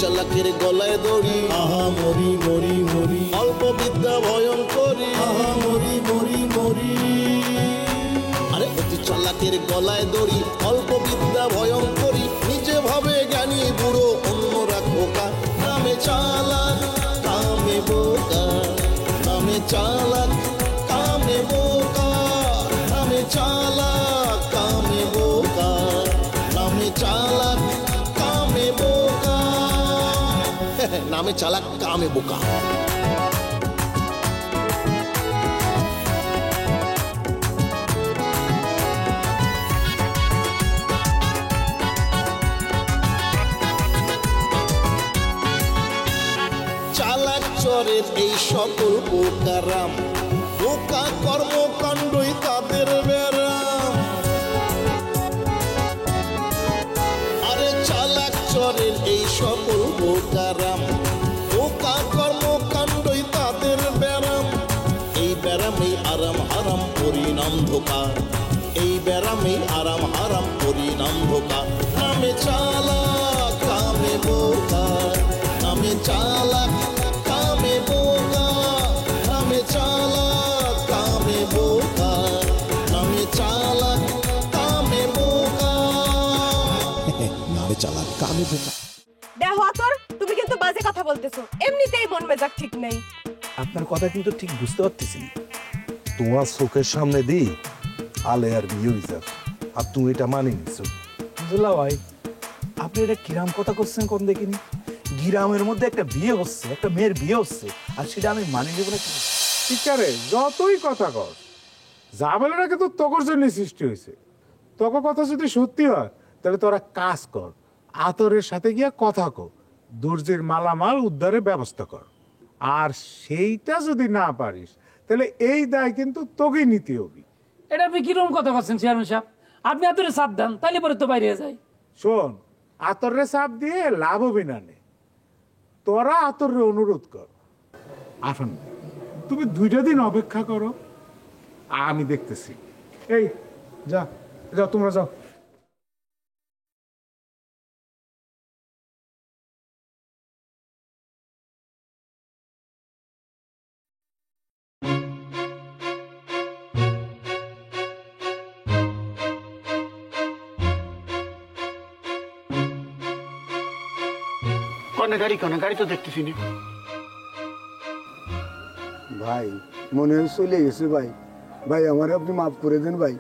চালাকের গলায় দড়ি, আহা মরি মরি মরি, অল্প বিদ্যা ভয়ঙ্করী, আহা মরি মরি মরি। আরে অতি চালাকের গলায় দড়ি, অল্প বিদ্যা ভয়ঙ্করী, নিজে ভাবে জ্ঞানী বুড়ো, অন্যরা খোকা। নামে চালাক কামে বোকা, নামে চালাক কামে বোকা, নামে চালাক কামে বোকা, নামে চালাক কামে বোকা, নামে চালাক কামে বোকা। চালাক চরের এই সকল বোকারাম, বোকা কর্মকাণ্ডই তাদের ব্যারাম। আরে চালাক চরের এই সকল বোকারাম, বোকা কর্মকাণ্ডই তাদের ব্যারাম। এই ব্যারামেই আরাম হারাম পরিণাম ধোকা, এই ব্যারামেই আরাম হারাম পরিণাম ধোকা। নামে চালাক কামে বোকা, নামে চালাক কামে বোকা, নামে চালাক কামে বোকা, নামে চালাক কামে বোকা, নামে চালাক কামে বোকা। দেখো আতর, তুমি কিন্তু বাজে কথা বলতেছো, এমনিতেই মন মেজাজ ঠিক নেই। আপনার কথা কিন্তু ঠিক বুঝতে পারতেছি। তোমার চোখের সামনে দি আলে আর বিয়ে হয়ে যাবে, আর তুমি এটা মানি নিছো। বুঝলা ভাই, আপনি এটা কিরাম কথা করছেন কোন দেখিনি? গ্রামের মধ্যে একটা বিয়ে হচ্ছে, একটা মেয়ের বিয়ে হচ্ছে, আর সেটা আমি মানি নেব না? টিচারে যতই কথা কর, জামেলাটা কিন্তু তোর জন্য সৃষ্টি হয়েছে। তোর কথা যদি সত্যি হয় তাহলে তোরা কাজ কর, আতরের সাথে গিয়া কথা কর, দর্জির মালামাল উদ্ধারের ব্যবস্থা কর। আর সেইটা যদি না পারিস তাহলে এই দায় কিন্তু তোকেই নিতে হবে। এটা আপনি কিরকম কথা বলছেন চেয়ারম্যান সাহেব? আপনি আতরে চাপ দেন, তাইলে পরে তো বাইরে যায়। শোন, আতরে চাপ দিয়ে লাভ হবে না, তোরা আতরে অনুরোধ কর। আসুন, তুমি 2টা দিন অপেক্ষা করো, আমি দেখতেছি। এই যা যাও, তোমরা যাও। গাড়ি তো দেখতেছি না ভাই, মনে হয় চলে গেছে ভাই। ভাই আমার আপনি মাফ করে দেন ভাই।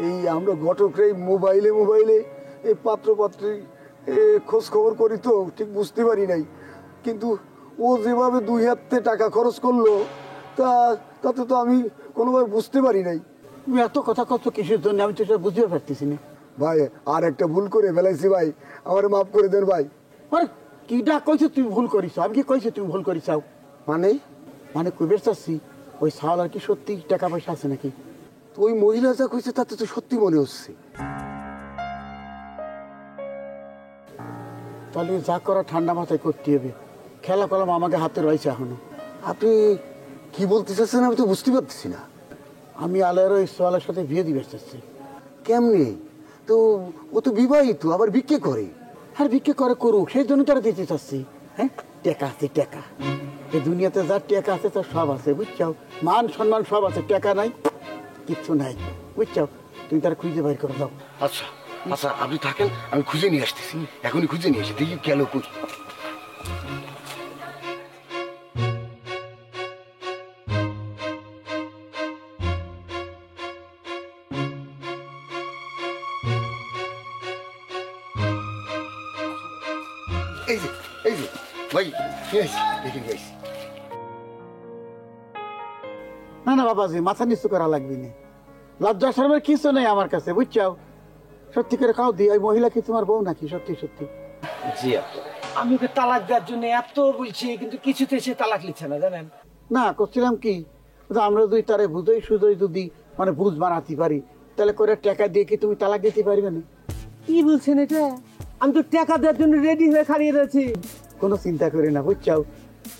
এই আমরা ঘটকরা মোবাইলে মোবাইলে এই পাত্রপাত্রী খোঁজ খবর করি তো ঠিক বুঝতে পারি নাই, কিন্তু ও যেভাবে 2 হাতে টাকা খরচ করলো তাতে তো আমি কোনোভাবে বুঝতে পারি নাই। তুমি এত কথা কত কিসের জন্য আমি তো সেটা বুঝতে পারতেছি না ভাই। আর একটা ভুল করে ফেলাইছি ভাই, আমার মাফ করে দেন ভাই। আরে কি ডাক কইছো তুমি ভুল করিস? আমি কি কইছি তুমি ভুল করিসাও? মানে মানে কইবে চাচ্ছি ওই সাল আর কি সত্যি টাকা পয়সা আছে নাকি? তো ওই মহিলা যা কইছে তাতে তো সত্যি মনে হচ্ছে। তাহলে যা করা ঠান্ডা মাথায় করতে হবে। খেলা কলম আমাকে হাতে রয়েছে এখনো। আপনি কি বলতে চাচ্ছেন আমি তো বুঝতে পারতেছি না। আমি আলের ওই সোয়ালের সাথে বিয়ে দিবে চাচ্ছি। কেমনে? তো ও তো বিবাহিত, আবার বিক্রি করে। আর ভিক্ষে করে করুক, সেই জন্য তারা দিতে চাচ্ছি। হ্যাঁ, টাকা আছে টাকা, এই দুনিয়াতে যার টাকা আছে তার সব আছে, বুঝছাও? মান সম্মান সব আছে, টাকা নাই কিচ্ছু নাই, বুঝছাও? তুমি তারা খুঁজে বাইর করে দাও। আচ্ছা আচ্ছা, আপনি থাকেন, আমি খুঁজে নিয়ে আসতেছি, এখনই খুঁজে নিয়ে আসি, দেখি গেল কই। এই যে ভাই, দেখি গেছি। না না বাবাজি, মাথা নিচু করা লাগবে না, লজ্জা শরমের কিছু নেই আমার কাছে, বুঝছাও? সত্যি করে খাও দি, ওই মহিলা কি তোমার বউ নাকি? সত্যি সত্যি। জি, আমি ওকে তালাক দেওয়ার জন্য এত বলছি, কিন্তু কিছুতে সে তালাক লিখছে না, জানেন? না, করছিলাম কি, আমরা দুই তারে বুঝোই সুদোই যদি মানে বুঝ বানাতে পারি, তাহলে করে টাকা দিয়ে কি তুমি তালাক দিতে পারবে না? কি বলছেন এটা? আমি তো টাকা দেওয়ার জন্য রেডি হয়ে খাড়িয়ে রয়েছি। কোনো চিন্তা করি না, বুঝছাও?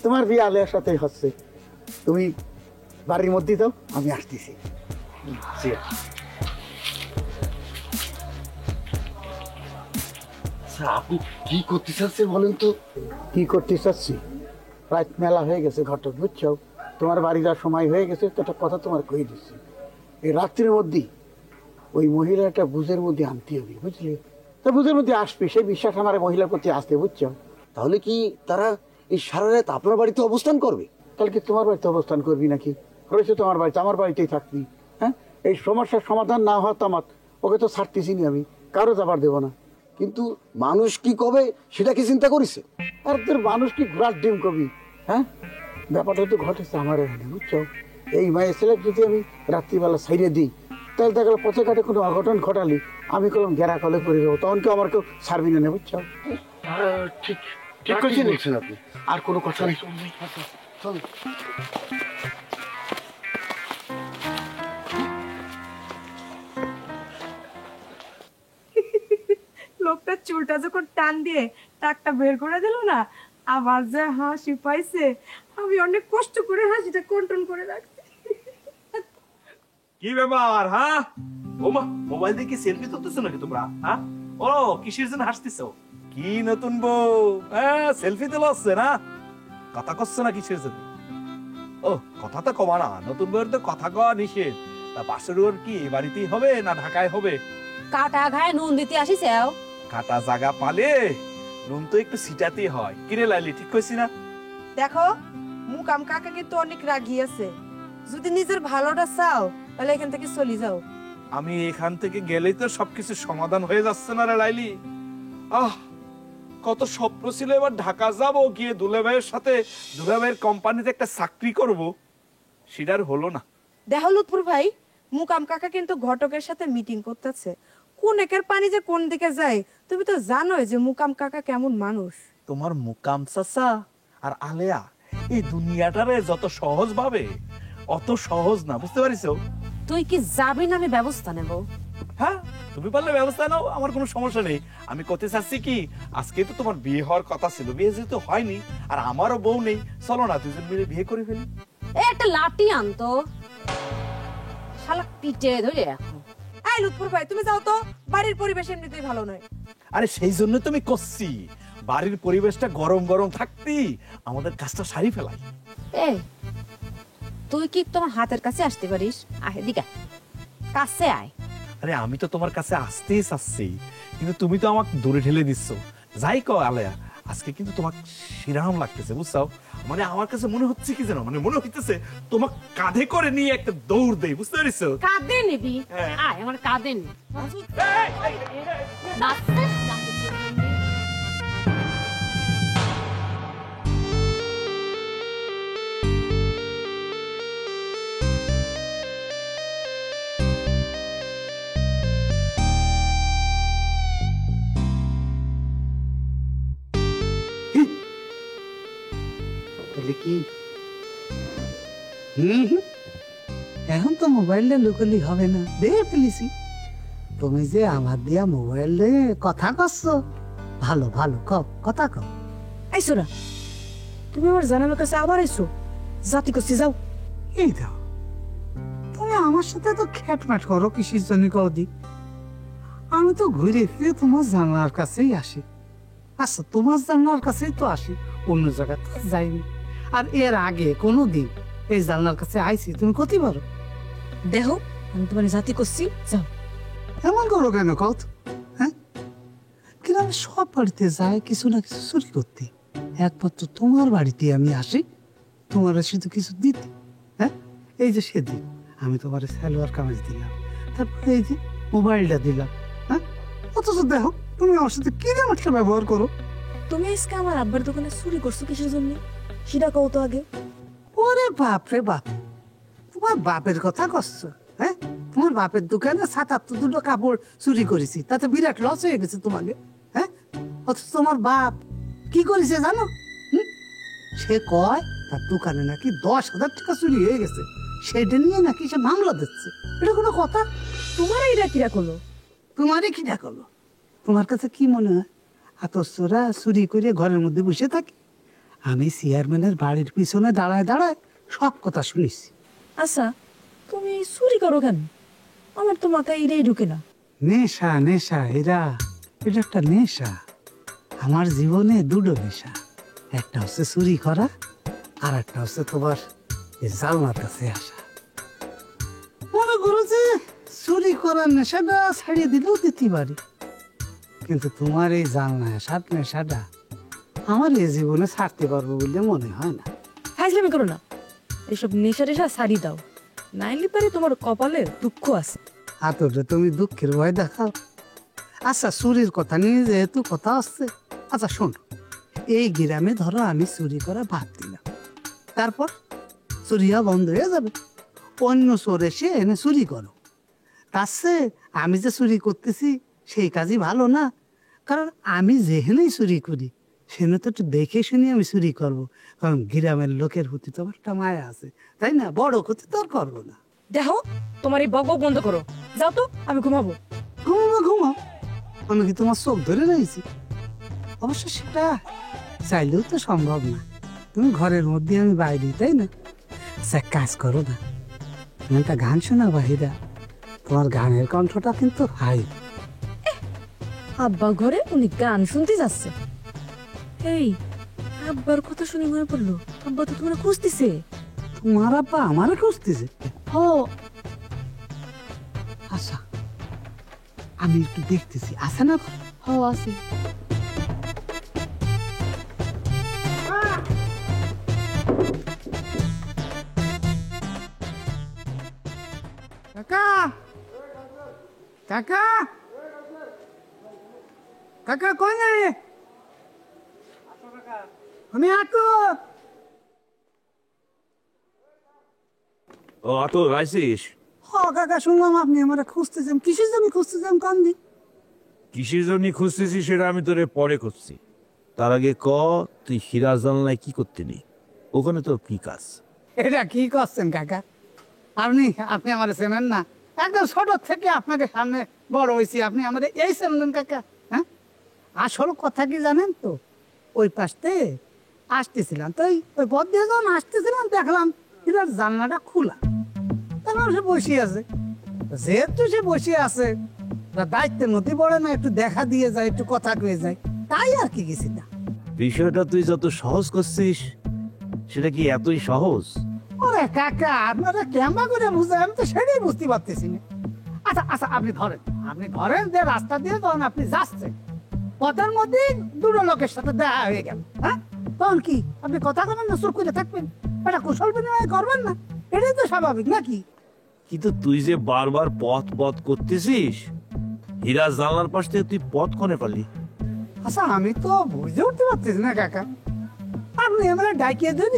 তোমার বিয়ে আলের সাথে হচ্ছে, তুমি বাড়ির মধ্যে দাও, আমি আসতেছি। আচ্ছা আপনি কি করতে চাচ্ছেন বলেন তো? কি করতে চাচ্ছি? রাত মেলা হয়ে গেছে ঘটক, বুঝছো? তোমার বাড়ি যাওয়ার সময় হয়ে গেছে, তো একটা কথা তোমার কয়ে দিচ্ছি। এই রাত্রির মধ্যেই ওই মহিলাটা বুঝের মধ্যে আনতে হবে, বুঝলি? তো বুঝের মধ্যে আসবে, সেই বিশ্বাস আমার মহিলার প্রতি আসতে, বুঝছো? তাহলে কি তারা এই সারা রাত আপনার বাড়িতে অবস্থান করবে? তাহলে কি তোমার বাড়িতে অবস্থান করবি নাকি? রয়েছে তোমার বাড়িতে, আমার বাড়িতেই থাকবি। হ্যাঁ, এই সমস্যার সমাধান না হওয়া তামাত, ওকে তো ছাড়তেছি নি আমি, কারো যাবার দেবো না। কিন্তু মানুষ কি কবে সেটা কি চিন্তা করেছে? আর তোর মানুষ কি ঘোরার ডিম কবি? হ্যাঁ, ব্যাপারটা তো ঘটেছে আমার এখানে, বুঝছো? এই মায়ের ছেলে যদি আমি রাত্রিবেলা সাইডে দিই, তাহলে দেখা গেলো পথে ঘাটে কোনো অঘটন ঘটালি, আমি কলম গেরা কলে করে দেবো, তখন কেউ আমার কেউ ছাড়বি না, বুঝছো? ঠিক ঠিক করে বলছেন আপনি। আর কোনো কথা নেই, চল। লোকটা চুলটা যখন টান দিয়ে টাকটা বের করে দিল না, আবার যে হাসি পাইছে, আমি অনেক কষ্ট করে হাসিটা কন্ট্রোল করে রাখছি। কি ব্যাপার? হ্যাঁ, ওমা, মোবাইল দিয়ে কি সেলফি তুলতেছো নাকি তোমরা? হ্যাঁ, ও কিসের জন্য হাসতেছো? কি নতুন বউ? হ্যাঁ, সেলফি তোলা হচ্ছে না? কথা কচ্ছে না কিসের জন্য? ও, কথা তো কমা না, নতুন বউয়ের তো কথা কওয়া নিষেধ। তা বাসর কি বাড়িতেই হবে না ঢাকায় হবে? কাটা ঘায়ে নুন দিতে আসিস? কাটা জায়গা পালে নুন তো একটু ছিটাতেই হয়। কিরে লাইলি, ঠিক কইছি না? দেখো, মুকাম কাকা কিন্তু অনেক রাগি আছে। যদি নিজের ভালোটা চাও, তাহলে এখান থেকে চলে যাও। আমি এখান থেকে গেলেই তো সবকিছু সমাধান হয়ে যাচ্ছে না রে লাইলি? আহ, কত স্বপ্ন ছিল এবার ঢাকা যাব, গিয়ে দুলাভাইয়ের সাথে দুলাভাইয়ের কোম্পানিতে একটা চাকরি করব, সেটার হলো না। দেখো লুৎফুর ভাই, মুকাম কাকা কিন্তু ঘটকের সাথে মিটিং করতেছে। কোন একের পানি যে কোন দিকে যায়, তুমি তো জানোই যে মুকাম কাকা কেমন মানুষ। তোমার মুকাম চাচা আর আলেয়া এই দুনিয়াটারে যত সহজ ভাবে, অত সহজ না, বুঝতে পারিছো? তুই কি যাবি না? আমি ব্যবস্থা নেব। হ্যাঁ, তুমি পারলে ব্যবস্থা নাও, আমার কোনো সমস্যা নেই। আমি করতে চাচ্ছি কি, আজকে তো তোমার বিয়ে হওয়ার কথা ছিল, বিয়ে যেহেতু হয়নি আর আমারও বউ নেই, চলো না দুজন মিলে বিয়ে করে ফেলি। একটা লাঠি আনতো, শালা পিটে ধরে এখন। এই লুৎফুর ভাই, তুমি যাও তো, বাড়ির পরিবেশ এমনিতেই ভালো নয়। আরে সেই জন্য তুমি করছি, বাড়ির পরিবেশটা গরম গরম থাকতেই আমাদের কাজটা সারি ফেলাই। এই, তুই কি তোমার হাতের কাছে আসতে পারিস? আয় এদিকে, কাছে আয়। আরে আমি তো তোমার কাছে আসতেই চাচ্ছি, কিন্তু তুমি তো আমাকে দূরে ঠেলে দিচ্ছ। যাই কও আলেয়া, আজকে কিন্তু তোমাকে শিরাম লাগতেছে, বুঝছো? মানে আমার কাছে মনে হচ্ছে কি যেন, মানে মনে হইতেছে তোমাক কাঁধে করে নিয়ে একটা দৌড় দেই, বুঝতে পারিছো? কাঁদে নিবি? হ্যাঁ। আয় আমার কাঁদে নি। তাহলে কি এখন তো মোবাইলটা লুকলি হবে না, দেখে ফেলেছি। তুমি যে আমার দিয়া মোবাইল দিয়ে কথা করছো, ভালো ভালো কথা কও। এই সোনা, তুমি আমার জানানোর কাছে আবার এসো, জাতি করছি, যাও। এই দাও, তুমি আমার সাথে তো খ্যাটম্যাট করো কিসের জন্য কও দি? আমি তো ঘুরে ফিরে তোমার জানলার কাছেই আসি। আচ্ছা, তোমার জানলার কাছেই তো আসি, অন্য জায়গায় তো যাইনি। আর এর আগে কোনোদিন এই জানলার কাছে আইছি তুমি কতি পারো? দেখো, আমি তোমার জাতি করছি, যাও। এমন করো কেন কত? হ্যাঁ, কিন্তু আমি সব বাড়িতে যাই কিছু না কিছু চুরি করতে, একমাত্র তোমার বাড়িতে আমি আসি তোমার শুধু কিছু দিতে। হ্যাঁ, এই যে সেদিন আমি তোমার সালোয়ার কামিজ দিলাম, তারপরে এই যে মোবাইলটা দিলাম। হ্যাঁ, অথচ দেখো তুমি আমার সাথে কি একটা ব্যবহার করো। তুমি আজকে আমার আব্বার দোকানে চুরি করছো কিসের জন্য, সেটা কও তো আগে। ওরে বাপ রে বাপ, তোমার বাপের কথা করছো? হ্যাঁ, তোমার বাপের দোকানে ৭-৮ কাপড় চুরি করেছি, তাতে বিরাট লস হয়ে গেছে তোমাকে। হ্যাঁ, অথচ তোমার বাপ কি করেছে জানো? সে কয় তার দোকানে নাকি ১০,০০০ টাকা চুরি হয়ে গেছে, সেটা নিয়ে নাকি সে মামলা দিচ্ছে। এটা কোনো কথা? তোমার এইটা কিরা করলো? তোমারই কি করলো? তোমার কাছে কি মনে হয় আতসরা চুরি করে ঘরের মধ্যে বসে থাকি? আমি চেয়ারম্যানের বাড়ির পিছনে দাঁড়ায় দাঁড়ায় সব কথা শুনেছি। আচ্ছা, তুমি চুরি করো কেন? আমার তো মাথায় এটাই ঢুকে না। নেশা নেশা, এটা একটা নেশা, আমার জীবনে দুটো নেশা, একটা হচ্ছে চুরি করা আর একটা হচ্ছে তোমার এই জালনার কাছে আসা। মনে করো যে চুরি করার নেশাটা ছাড়িয়ে দিলেও দিতে পারি, কিন্তু তোমার এই জালনা আসার নেশাটা আমার এই জীবনে ছাড়তে পারবো বলে মনে হয় না। ফাইজলামি করো না, এসব নেশা টেশা ছাড়ি দাও, নাইলে পারে তোমার কপালে দুঃখ আছে। আতরে তুমি দুঃখের ভয় দেখাও। আচ্ছা, চুরির কথা নিয়ে যেহেতু কথা আসছে, আচ্ছা শোনো, এই গ্রামে ধরো আমি চুরি করা বাদ দিলাম, তারপর চুরিয়া বন্ধ হয়ে যাবে, অন্য চোর এসে এনে চুরি করো। তার চেয়ে আমি যে চুরি করতেছি সেই কাজই ভালো না? কারণ আমি যেখানেই চুরি করি সেখানে তো একটু দেখে শুনে আমি চুরি করব, কারণ গ্রামের লোকের প্রতি তো আমার একটা মায়া আছে, তাই না? বড় ক্ষতি তো আর করবো না। দেখো, তোমার এই বক বক বন্ধ করো, যাও তো, আমি ঘুমাবো। ঘুমাও ঘুমাও, আমি কি তোমার চোখ ধরে রয়েছি? অবশ্য সেটা চাইলেও তো সম্ভব না, তুমি ঘরের মধ্যে আমি বাইরে, তাই না? আচ্ছা, এক কাজ করো না, তুমি একটা গান শোনা বাহিরা, তোমার গানের কণ্ঠটা কিন্তু হাই। আব্বা ঘরে উনি গান শুনতে যাচ্ছে। এই আব্বার কথা শুনে মনে পড়লো, আব্বা তো তোমার খুঁজতেছে। তোমার আব্বা আমার খুঁজতেছে? ও আচ্ছা, আমি একটু দেখতেছি, আছে না? ও আছে। কাকা, কাকা, কাকা কোনে? আমি আটো। ও তো রাইছিস? হ কাকা, শুনলাম আপনি আমার খুঁজতেছেন। কিসের জন্য খুঁজতেছেন কোন দিন? কিসের জন্য খুঁজতেছি সেটা আমি তোরে পরে করছি, তার আগে ক তুই হীরা জানলায় কি করতে নি? ওখানে তোর কি কাজ? এটা কি করছেন কাকা? আপনি আপনি আমার চেনেন না? একদম ছোট থেকে আপনাকে সামনে বড় হয়েছি, আপনি আমাদের এই চেনেন কাকা? হ্যাঁ, আসল কথা কি জানেন তো? ওই পাশতে আসতেছিলাম, তো ওই পথ দিয়ে যখন আসতেছিলাম দেখলাম এটার জানলাটা খোলা, তারপর সে বসে আছে। যেহেতু সে বসে আছে, তার দায়িত্বের মধ্যে পড়ে না, একটু দেখা দিয়ে যায়, একটু কথা কয়ে যায়, তাই আর কি গেছি না। বিষয়টা তুই যত সহজ করছিস সেটা কি এতই সহজ? ওরে কাকা, আপনারা কেমন করে বুঝে, আমি তো সেটাই বুঝতে পারতেছি না। আচ্ছা আচ্ছা, আপনি ধরেন যে রাস্তা দিয়ে তখন আপনি যাচ্ছেন, পথের মধ্যে দুটো লোকের সাথে দেখা হয়ে গেল, হ্যাঁ, তখন কি আপনি কথা বলবেন না, চুপ করে থাকবেন? এটা কুশল বিনিময় করবেন না? এটাই তো স্বাভাবিক নাকি? কিন্তু তুই যে বারবার পথ পথ করতেছিস, হীরা জানলার পাশ থেকে তুই পথ কোনে পারলি? আচ্ছা, আমি তো বুঝে উঠতে পারতেছি না কাকা, আপনি আমরা ডাকিয়ে দেন,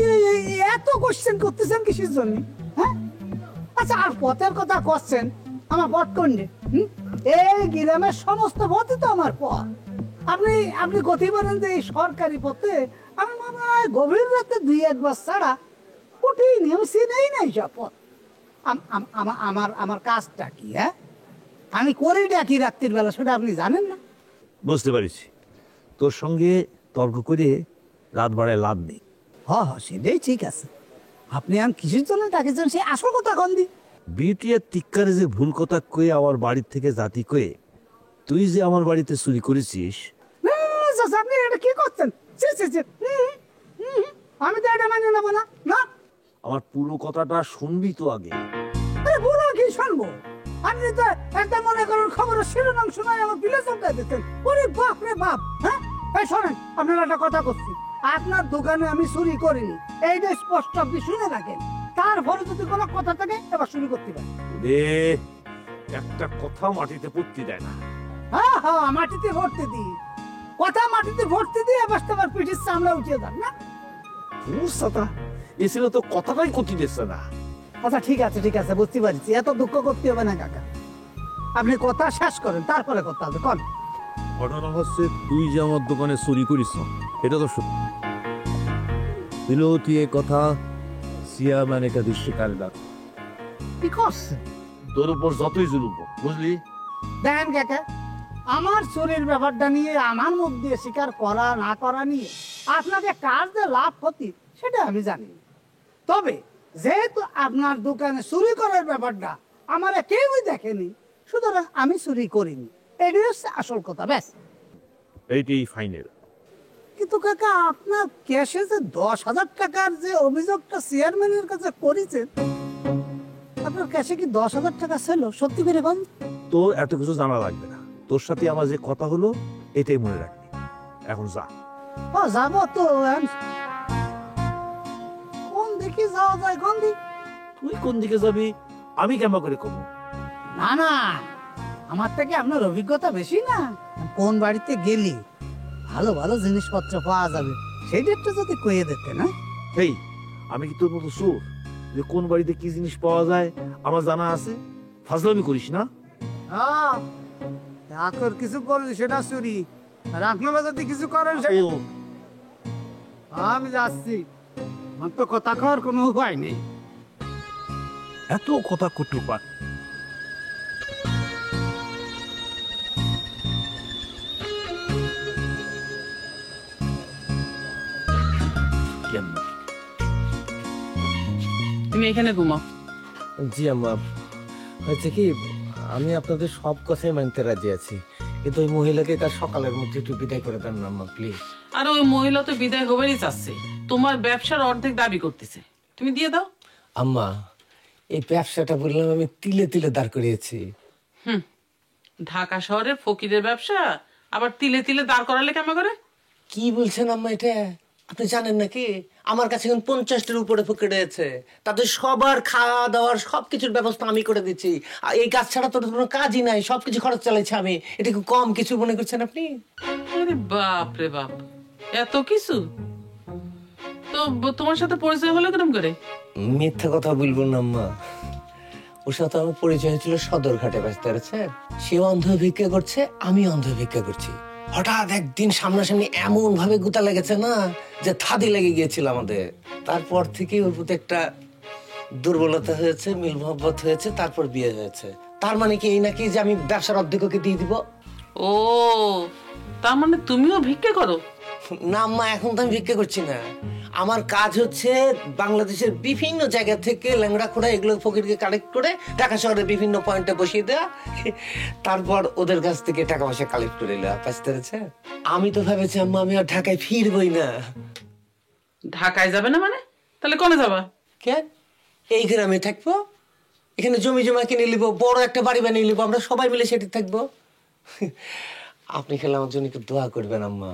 এত কোশ্চেন করতেছেন কিসের জন্য? হ্যাঁ, আচ্ছা, আর পথের কথা করছেন, আমার পথ কোনটা? এই গ্রামের সমস্ত পথই তো আমার পথ। আপনি আপনি কথি বলেন যে এই সরকারি পথে আমি মনে হয় গভীর রাতে 2-1 বার ছাড়া উঠিনি, আমি চিনেই নাই সব পথ। আমার কাজটা কি? হ্যাঁ, আমি করি ডাকি রাত্রির বেলা, সেটা আপনি জানেন না? বুঝতে পারিস, তোর সঙ্গে তর্ক করে রাত বাড়ায় লাভ নেই। হ্যাঁ, সেটাই ঠিক আছে। আপনি আমি কিসের জন্য ডাকেছেন সে আসল কথা কন দি। বিটিয়া টিক্কারে যে ভুল কথা কয়ে আমার বাড়ির থেকে জাতি কয়ে তুই যে আমার বাড়িতে চুরি করেছিস। আপনি এটা কি করছেন? আমি তো এটা মানে নেবো না। না, আমার পুরো কথাটা শুনবি তো আগে। পুরো কি শুনবো? আপনি তো একটা মনে করেন খবরের শিরোনাম শোনায় আমার বিলে চমকাই দিচ্ছেন। ওরে বাপ রে বাপ! হ্যাঁ, এই শোনেন, আপনার একটা কথা করছি, আপনার দোকানে আমি চুরি করিনি, এইটা স্পষ্ট আপনি শুনে রাখেন। তারপরে যদি কোনো কথা থাকে এবার শুরু করতে পারেন। রে, একটা কথা মাটিতে পড়তে দেয় না। হ্যাঁ হ্যাঁ, মাটিতে ভর্তি দিই, কথা মাটিতে ভর্তি দিয়ে এবার তোমার পিঠের চামড়া উঠিয়ে দেন না। এসে তো কথাটাই করতে দিচ্ছে না। আচ্ছা ঠিক আছে ঠিক আছে, বুঝতে পারছি, এত দুঃখ করতে হবে না কাকা, আপনি কথা শেষ করেন, তারপরে কথা হবে। কন ঘটনা হচ্ছে তুই যে আমার দোকানে চুরি করিস এটা তো সত্যি। দিলেও তুই এই কথা চেয়ারম্যান একাধিক স্বীকার ডাক কি করছে? তোর উপর যতই জুলুম হোক, বুঝলি? দেখেন কাকা, আমার চুরির ব্যাপারটা নিয়ে আমার মুখ দিয়ে স্বীকার করা না করা নিয়ে আপনাকে কার যে লাভ ক্ষতি সেটা আমি জানি, তবে যেহেতু আপনার দোকানে চুরি করার ব্যাপারটা আমার কেউই দেখেনি, সুতরাং আমি চুরি করিনি, এটাই হচ্ছে আসল কথা। ব্যাস, এইটাই ফাইনাল। কিন্তু কাকা আপনার ক্যাশে যে 10,000 টাকার যে অভিযোগটা চেয়ারম্যানের কাছে করেছেন, আপনার ক্যাশে কি 10,000 টাকা ছিল? সত্যি করে বল। তোর এত কিছু জানা লাগবে না, তোর সাথে আমার যে কথা হলো এটাই মনে রাখবি। এখন যা। ও যাবো তো। কোন দিকে যাওয়া যায়? কোন দিক? তুই কোন দিকে যাবি আমি কেমন করে কমু? না না, আমার থেকে আপনার অভিজ্ঞতা বেশি না। কোন বাড়িতে গেলি ভালো ভালো জিনিসপত্র পাওয়া যাবে সেইটা একটু যদি কইয়ে দিতে না। এই আমি কি তোর মতো চোর যে কোন বাড়িতে কি জিনিস পাওয়া যায় আমার জানা আছে? ফাজলামি করিস না। আকর কিছু করলে সেটা চুরি, আর আপনারা যদি কিছু করেন আমি যাচ্ছি। আমার তো কথা কওয়ার কোনো উপায় নেই। এত কথা কটু পার। তুমি এখানে ঘুমাও। জি আম্মা, হয়েছে কি আমি আপনাদের সব কথাই মানতে রাজি আছি, কিন্তু ওই মহিলাকে কাল সকালের মধ্যে একটু বিদায় করে দেন না আম্মা প্লিজ। আর ওই মহিলা তো বিদায় হবেই চাচ্ছে, তোমার ব্যবসার অর্ধেক দাবি করতেছে, তুমি দিয়ে দাও। আম্মা এই ব্যবসাটা বললাম আমি তিলে তিলে দাঁড় করিয়েছি। ঢাকা শহরের ফকিরের ব্যবসা আবার তিলে তিলে দাঁড় করালে কেমন করে? কি বলছেন আম্মা এটা? আপনি জানেন নাকি আমার কাছে এখন 50টার উপরে ফকির রয়েছে, তাদের সবার খাওয়া দাওয়ার সবকিছুর ব্যবস্থা আমি করে দিচ্ছি। আর এই কাজ ছাড়া তো কোনো কাজই নাই, সবকিছু খরচ চালাইছি আমি। এটা কি কম কিছু মনে করছেন আপনি? আরে বাপ রে বাপ, এত কিছু! তো তোমার সাথে পরিচয় হলো কিরম করে? মিথ্যা কথা বলবো না আম্মা, ওর সাথে আমার পরিচয় হয়েছিল সদরঘাটে, ব্যস্ত রয়েছে। সে অন্ধ ভিক্ষা করছে, আমি অন্ধ ভিক্ষা করছি। হঠাৎ একদিন সামনাসামনি এমন ভাবে গুতা লেগেছে না যে থাদি লেগে গিয়েছিল আমাদের। তারপর থেকে ওর প্রতি একটা দুর্বলতা হয়েছে, মিল মহব্বত হয়েছে, তারপর বিয়ে হয়েছে। তার মানে কি এই নাকি যে আমি ব্যবসার অর্ধেককে দিয়ে দিব? ও, তার মানে তুমিও ভিক্ষা করো? না আম্মা, এখন তো আমি ভিক্ষা করছি না। আমার কাজ হচ্ছে বাংলাদেশের বিভিন্ন জায়গা থেকে ল্যাংড়া খোড়া এগুলো ফকিরকে কালেক্ট করে ঢাকা শহরের বিভিন্ন পয়েন্টে বসিয়ে দেওয়া, তারপর ওদের কাছ থেকে টাকা পয়সা কালেক্ট করে নেওয়া। বুঝতে পেরেছে? আমি তো ভেবেছি আম্মা আমি আর ঢাকায় ফিরবই না। ঢাকায় যাবে না মানে? তাহলে কোনে যাবা? কেন, এই গ্রামে থাকবো, এখানে জমি জমা কিনে নিব, বড় একটা বাড়ি বানিয়ে নিব, আমরা সবাই মিলে সেটি থাকবো। আপনি খেলে আমার জন্য একটু দোয়া করবেন আম্মা,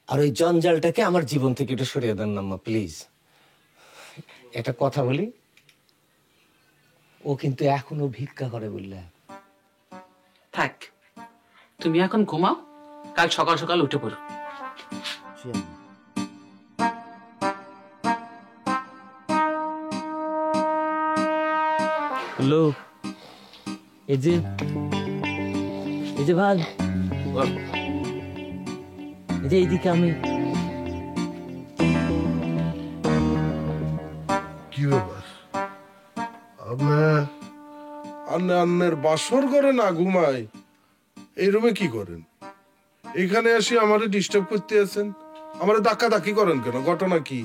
আর ওই জঞ্জালটাকে আমার জীবন থেকে একটু সরিয়ে দেন না আম্মা প্লিজ। একটা কথা বলি, ও কিন্তু এখনো ভিক্ষা করে বললে। থাক, তুমি এখন ঘুমাও, কাল সকাল সকাল উঠে পড়ো। হ্যালো, এই যে ভাই, এই যে এইদিকে আমি। কি ব্যাপার, আপনার বাসর করে না ঘুমাই এই রুমে কি করেন? এখানে আসি আমারে ডিস্টার্ব করতে আছেন, আমারে ধাক্কা ধাক্কি করেন কেন? ঘটনা কি?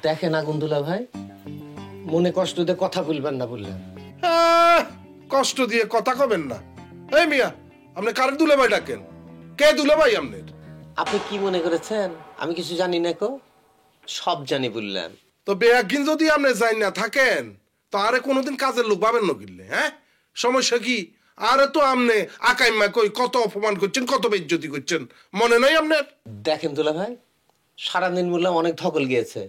দেখেন আগুনদুলা ভাই, মনে কষ্ট দিয়ে কথা বলবেন না বললেন। কষ্ট দিয়ে কথা কবেন না? এই মিয়া, আপনি কার দুলাভাই ডাকেন? কে দুলাভাই আপনার? আপনি কি মনে করেছেন আমি কিছু জানি না? কো সব জানি বললেন। তো বেয়াকিন যদি আপনি যাই না থাকেন তো আরে কোনোদিন কাজের লোক পাবেন না কিনলে? হ্যাঁ, সমস্যা কি? আরে তো আপনি আকাইমা কই কত অপমান করছেন, কত বেইজ্জতি করছেন, মনে নাই আপনার? দেখেন দুলা ভাই, সারাদিন বললাম অনেক ধকল গিয়েছে,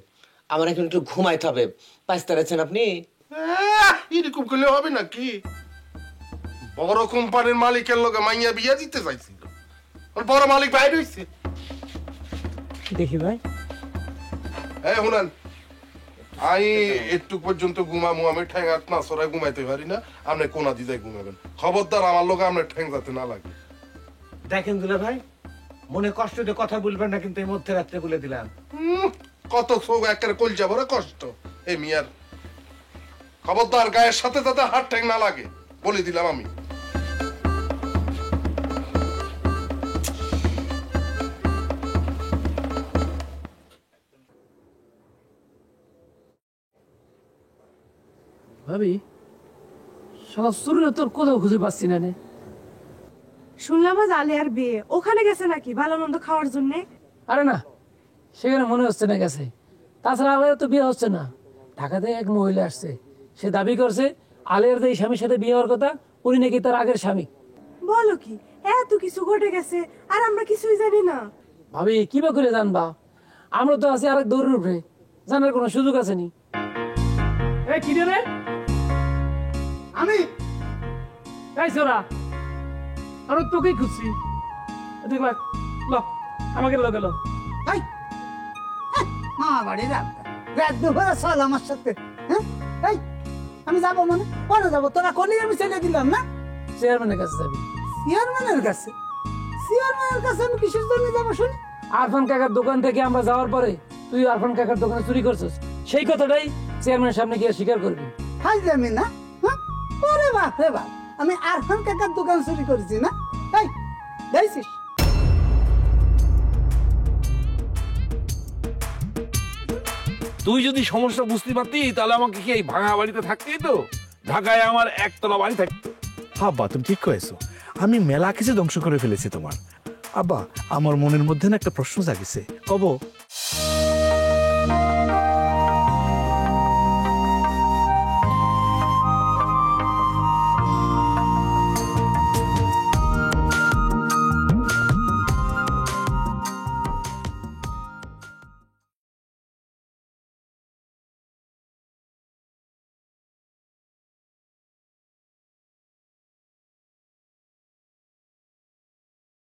আমার এখন একটু ঘুমাইতে হবে। পাইতে পারছেন আপনি? এরকম করলে হবে নাকি? বড় কোম্পানির মালিকের লোকে মাইয়া বিয়া দিতে চাইছিল, বড় মালিক বাইরে হইছে। দেখি ভাই, এই শুনেন, আই একটু পর্যন্ত ঘুমামু, আমি ঠ্যাং হাত না সরাই ঘুমাইতে পারি না, আপনি কোনা দিদাই ঘুমাবেন। খবরদার আমার লোক আপনার ঠ্যাং যাতে না লাগে। দেখেন দুলা ভাই, মনে কষ্ট দিয়ে কথা বলবেন না কিন্তু এই মধ্যরাত্রে বলে দিলাম। কত চোখ একেবারে কলজা ভরা কষ্ট এই মিয়ার। খবরদার গায়ের সাথে যাতে হাত ঠ্যাং না লাগে বলে দিলাম আমি। ভাবি, সব শুরু তোর কোথাও খুঁজে পাচ্ছি না। শুনলাম আজ আলিয়ার বিয়ে, ওখানে গেছে নাকি ভালো মন্দ খাওয়ার জন্য? আরে না, সেখানে মনে হচ্ছে না গেছে। তাছাড়া আলের তো বিয়ে হচ্ছে না। ঢাকাতে এক মহিলা আসছে, সে দাবি করছে আলের যে স্বামীর সাথে বিয়ে হওয়ার কথা, উনি নাকি তার আগের স্বামী। বলো কি, এত কিছু ঘটে গেছে আর আমরা কিছুই জানি না? ভাবি কিবা করে জানবা? আমরা তো আছি আরেক দৌড়ের উপরে, জানার কোনো সুযোগ আছে নি। এই কি রে? আমি এই সোরা, আর তোকেই খুঁজছি। দেখবা ল, আমাকে লো গেল। মা বাড়ি রাত রাত দুপুরে চল আমার সাথে। হ্যাঁ এই আমি যাবো মানে পরে যাবো, তোরা কলি আমি ছেড়ে দিলাম না। চেয়ারম্যানের কাছে যাবি? চেয়ারম্যানের কাছে? চেয়ারম্যানের কাছে আমি কিসের জন্য যাবো শুনি? আরফান কাকার দোকান থেকে আমরা যাওয়ার পরে তুই আরফান কাকার দোকানে চুরি করছিস, সেই কথাটাই চেয়ারম্যানের সামনে গিয়ে স্বীকার করবি। হাই যাবি না? হ্যাঁ ওরে বাপ রে বাপ, আমি আরফান কাকার দোকান চুরি করেছি না? এই দেখছিস? তুই যদি সমস্যা বুঝতে পারতি তাহলে আমাকে কি এই ভাঙা বাড়িতে থাকতেই তো? ঢাকায় আমার একতলা বাড়ি থাকতো। আব্বা তুমি ঠিক কয়েছো, আমি মেলা কিছু ধ্বংস করে ফেলেছি তোমার। আব্বা আমার মনের মধ্যে না একটা প্রশ্ন জাগিছে, কব